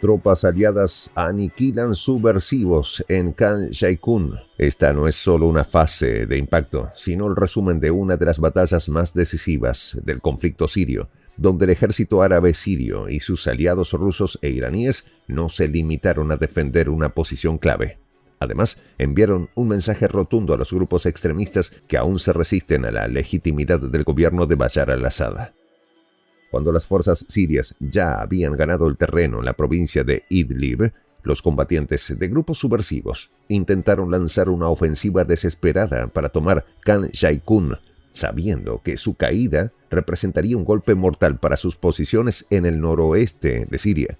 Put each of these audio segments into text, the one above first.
Tropas aliadas aniquilan subversivos en Khan Sheikhoun. Esta no es solo una fase de impacto, sino el resumen de una de las batallas más decisivas del conflicto sirio, donde el ejército árabe sirio y sus aliados rusos e iraníes no se limitaron a defender una posición clave. Además, enviaron un mensaje rotundo a los grupos extremistas que aún se resisten a la legitimidad del gobierno de Bashar al-Assad. Cuando las fuerzas sirias ya habían ganado el terreno en la provincia de Idlib, los combatientes de grupos subversivos intentaron lanzar una ofensiva desesperada para tomar Khan Sheikhoun, sabiendo que su caída representaría un golpe mortal para sus posiciones en el noroeste de Siria.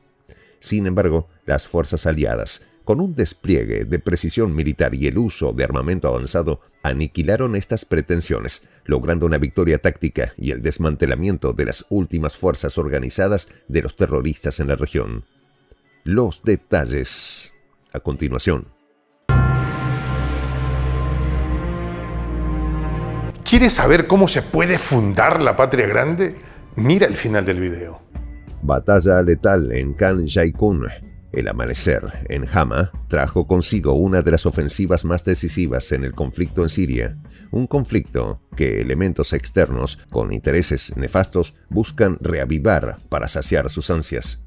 Sin embargo, las fuerzas aliadas, con un despliegue de precisión militar y el uso de armamento avanzado, aniquilaron estas pretensiones, logrando una victoria táctica y el desmantelamiento de las últimas fuerzas organizadas de los terroristas en la región. Los detalles a continuación. ¿Quieres saber cómo se puede fundar la patria grande? Mira el final del video. Batalla letal en Khan Sheikhoun. El amanecer en Hama trajo consigo una de las ofensivas más decisivas en el conflicto en Siria, un conflicto que elementos externos con intereses nefastos buscan reavivar para saciar sus ansias.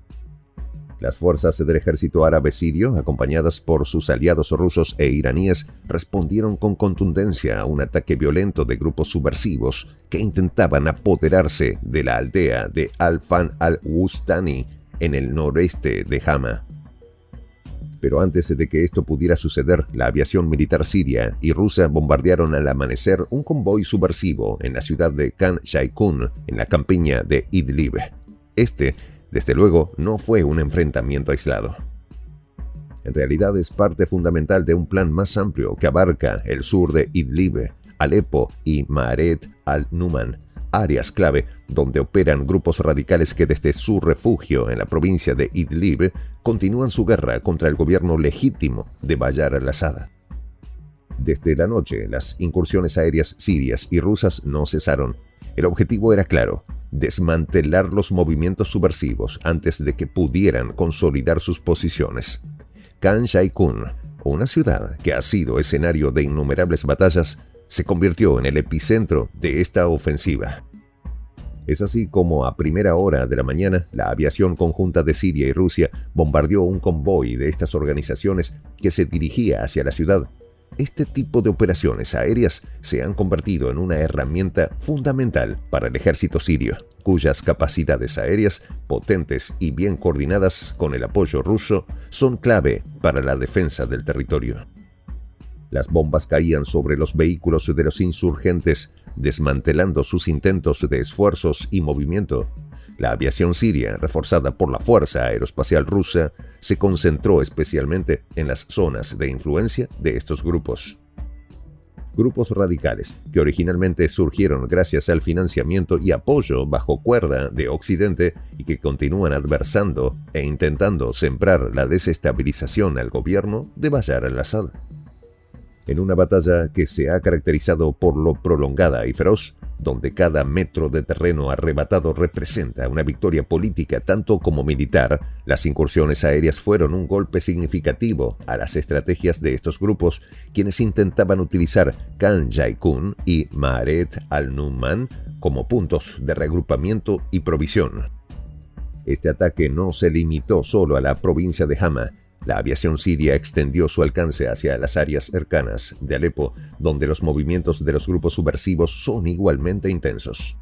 Las fuerzas del ejército árabe sirio, acompañadas por sus aliados rusos e iraníes, respondieron con contundencia a un ataque violento de grupos subversivos que intentaban apoderarse de la aldea de Al-Fan al-Wustani en el noreste de Hama. Pero antes de que esto pudiera suceder, la aviación militar siria y rusa bombardearon al amanecer un convoy subversivo en la ciudad de Khan Sheikhoun, en la campiña de Idlib. Desde luego, no fue un enfrentamiento aislado. En realidad es parte fundamental de un plan más amplio que abarca el sur de Idlib, Alepo y Ma'aret al-Numan, áreas clave donde operan grupos radicales que desde su refugio en la provincia de Idlib continúan su guerra contra el gobierno legítimo de Bashar al-Assad. Desde la noche, las incursiones aéreas sirias y rusas no cesaron. El objetivo era claro: desmantelar los movimientos subversivos antes de que pudieran consolidar sus posiciones. Khan Sheikhoun, una ciudad que ha sido escenario de innumerables batallas, se convirtió en el epicentro de esta ofensiva. Es así como a primera hora de la mañana, la aviación conjunta de Siria y Rusia bombardeó un convoy de estas organizaciones que se dirigía hacia la ciudad. Este tipo de operaciones aéreas se han convertido en una herramienta fundamental para el ejército sirio, cuyas capacidades aéreas, potentes y bien coordinadas con el apoyo ruso, son clave para la defensa del territorio. Las bombas caían sobre los vehículos de los insurgentes, desmantelando sus intentos de esfuerzos y movimiento. La aviación siria, reforzada por la Fuerza Aeroespacial Rusa, se concentró especialmente en las zonas de influencia de estos grupos. Grupos radicales que originalmente surgieron gracias al financiamiento y apoyo bajo cuerda de Occidente y que continúan adversando e intentando sembrar la desestabilización al gobierno de Bashar al-Assad. En una batalla que se ha caracterizado por lo prolongada y feroz, donde cada metro de terreno arrebatado representa una victoria política tanto como militar, las incursiones aéreas fueron un golpe significativo a las estrategias de estos grupos, quienes intentaban utilizar Khan Sheikhoun y Ma'aret al-Numan como puntos de reagrupamiento y provisión. Este ataque no se limitó solo a la provincia de Hama. La aviación siria extendió su alcance hacia las áreas cercanas de Alepo, donde los movimientos de los grupos subversivos son igualmente intensos.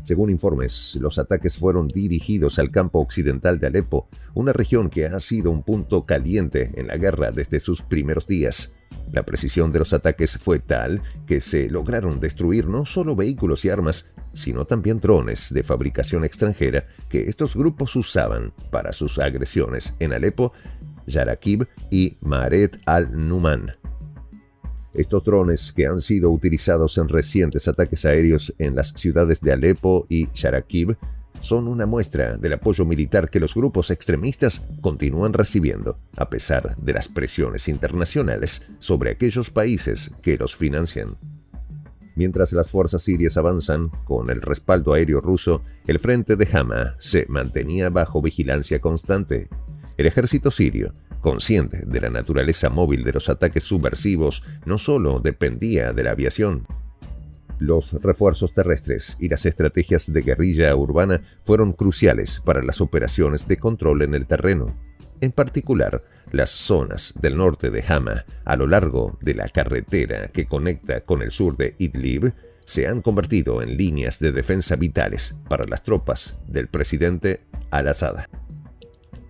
Según informes, los ataques fueron dirigidos al campo occidental de Alepo, una región que ha sido un punto caliente en la guerra desde sus primeros días. La precisión de los ataques fue tal que se lograron destruir no solo vehículos y armas, sino también drones de fabricación extranjera que estos grupos usaban para sus agresiones en Alepo, Yarakib y Ma'aret al-Numan. Estos drones, que han sido utilizados en recientes ataques aéreos en las ciudades de Alepo y Yarakib, son una muestra del apoyo militar que los grupos extremistas continúan recibiendo, a pesar de las presiones internacionales sobre aquellos países que los financian. Mientras las fuerzas sirias avanzan, con el respaldo aéreo ruso, el frente de Hama se mantenía bajo vigilancia constante. El ejército sirio, consciente de la naturaleza móvil de los ataques subversivos, no solo dependía de la aviación. Los refuerzos terrestres y las estrategias de guerrilla urbana fueron cruciales para las operaciones de control en el terreno. En particular, las zonas del norte de Hama, a lo largo de la carretera que conecta con el sur de Idlib, se han convertido en líneas de defensa vitales para las tropas del presidente al-Assad.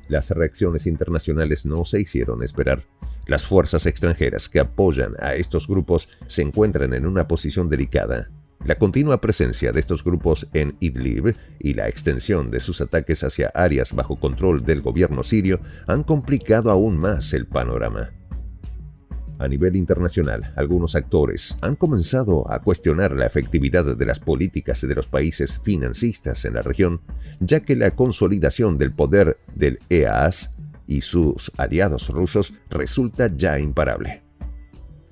Las reacciones internacionales no se hicieron esperar. Las fuerzas extranjeras que apoyan a estos grupos se encuentran en una posición delicada. La continua presencia de estos grupos en Idlib y la extensión de sus ataques hacia áreas bajo control del gobierno sirio han complicado aún más el panorama. A nivel internacional, algunos actores han comenzado a cuestionar la efectividad de las políticas de los países financistas en la región, ya que la consolidación del poder del EAS y sus aliados rusos resulta ya imparable.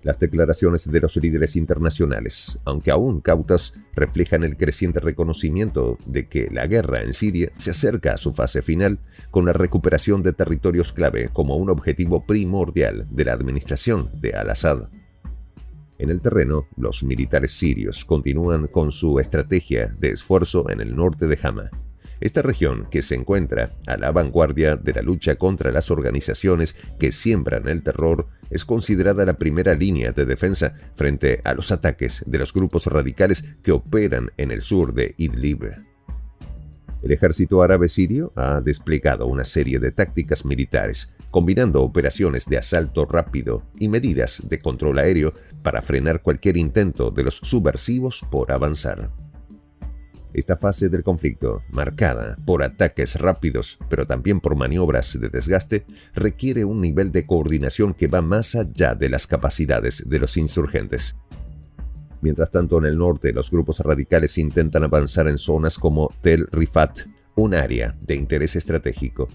Las declaraciones de los líderes internacionales, aunque aún cautas, reflejan el creciente reconocimiento de que la guerra en Siria se acerca a su fase final, con la recuperación de territorios clave como un objetivo primordial de la administración de al-Assad. En el terreno, los militares sirios continúan con su estrategia de esfuerzo en el norte de Hama. Esta región, que se encuentra a la vanguardia de la lucha contra las organizaciones que siembran el terror, es considerada la primera línea de defensa frente a los ataques de los grupos radicales que operan en el sur de Idlib. El ejército árabe sirio ha desplegado una serie de tácticas militares, combinando operaciones de asalto rápido y medidas de control aéreo para frenar cualquier intento de los subversivos por avanzar. Esta fase del conflicto, marcada por ataques rápidos, pero también por maniobras de desgaste, requiere un nivel de coordinación que va más allá de las capacidades de los insurgentes. Mientras tanto, en el norte, los grupos radicales intentan avanzar en zonas como Tel Rifat, un área de interés estratégico.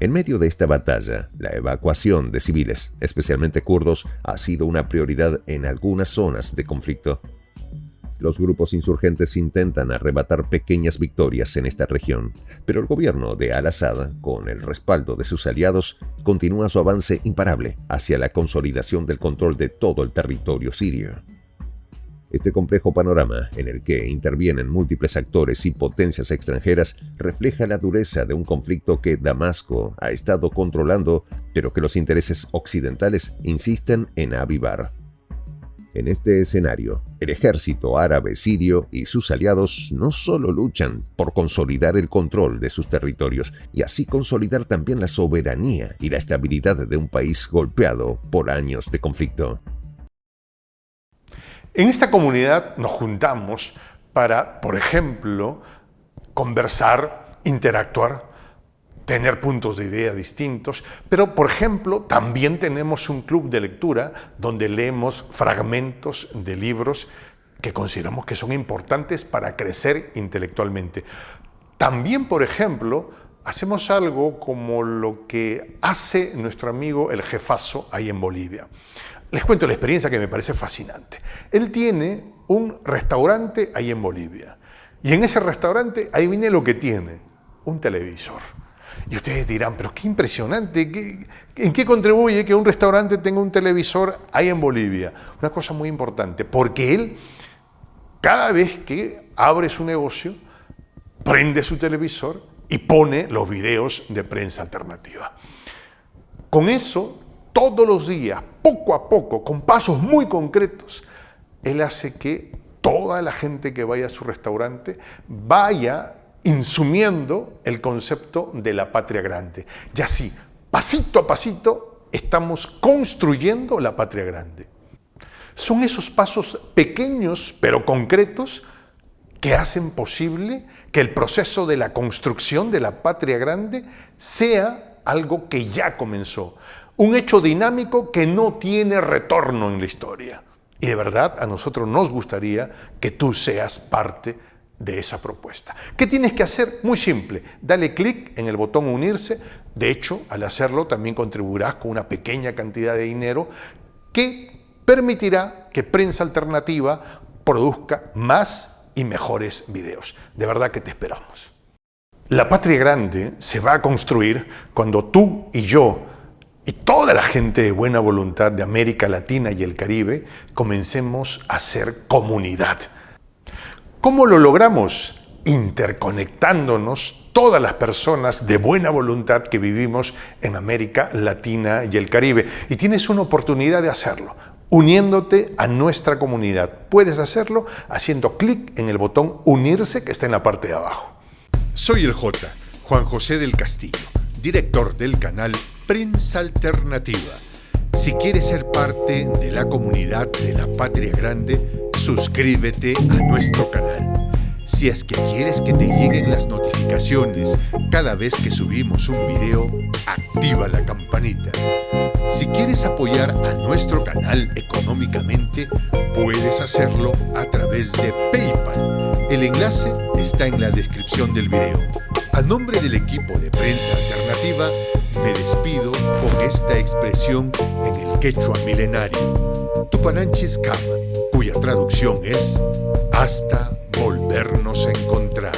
En medio de esta batalla, la evacuación de civiles, especialmente kurdos, ha sido una prioridad en algunas zonas de conflicto. Los grupos insurgentes intentan arrebatar pequeñas victorias en esta región, pero el gobierno de al-Assad, con el respaldo de sus aliados, continúa su avance imparable hacia la consolidación del control de todo el territorio sirio. Este complejo panorama, en el que intervienen múltiples actores y potencias extranjeras, refleja la dureza de un conflicto que Damasco ha estado controlando, pero que los intereses occidentales insisten en avivar. En este escenario, el ejército árabe sirio y sus aliados no solo luchan por consolidar el control de sus territorios y así consolidar también la soberanía y la estabilidad de un país golpeado por años de conflicto. En esta comunidad nos juntamos para, por ejemplo, conversar, interactuar, tener puntos de idea distintos, pero, por ejemplo, también tenemos un club de lectura donde leemos fragmentos de libros que consideramos que son importantes para crecer intelectualmente. También, por ejemplo, hacemos algo como lo que hace nuestro amigo el jefazo ahí en Bolivia. Les cuento la experiencia que me parece fascinante. Él tiene un restaurante ahí en Bolivia y en ese restaurante, adivine lo que tiene, un televisor. Y ustedes dirán, pero qué impresionante, ¿en qué contribuye que un restaurante tenga un televisor ahí en Bolivia? Una cosa muy importante, porque él, cada vez que abre su negocio, prende su televisor y pone los videos de prensa alternativa. Con eso, todos los días, poco a poco, con pasos muy concretos, él hace que toda la gente que vaya a su restaurante vaya insumiendo el concepto de la patria grande. Y así, pasito a pasito, estamos construyendo la patria grande. Son esos pasos pequeños pero concretos que hacen posible que el proceso de la construcción de la patria grande sea algo que ya comenzó, un hecho dinámico que no tiene retorno en la historia. Y de verdad a nosotros nos gustaría que tú seas parte de esa propuesta. ¿Qué tienes que hacer? Muy simple, dale clic en el botón unirse. De hecho, al hacerlo también contribuirás con una pequeña cantidad de dinero que permitirá que Prensa Alternativa produzca más y mejores videos. De verdad que te esperamos. La patria grande se va a construir cuando tú y yo y toda la gente de buena voluntad de América Latina y el Caribe comencemos a ser comunidad. ¿Cómo lo logramos? Interconectándonos todas las personas de buena voluntad que vivimos en América Latina y el Caribe. Y tienes una oportunidad de hacerlo, uniéndote a nuestra comunidad. Puedes hacerlo haciendo clic en el botón unirse que está en la parte de abajo. Soy el J, Juan José del Castillo, director del canal Prensa Alternativa. Si quieres ser parte de la comunidad de la Patria Grande, suscríbete a nuestro canal. Si es que quieres que te lleguen las notificaciones cada vez que subimos un video, activa la campanita. Si quieres apoyar a nuestro canal económicamente, puedes hacerlo a través de PayPal. El enlace está en la descripción del video. A nombre del equipo de Prensa Alternativa, me despido con esta expresión en el quechua milenario, Tupananchis Kama, cuya traducción es hasta volvernos a encontrar.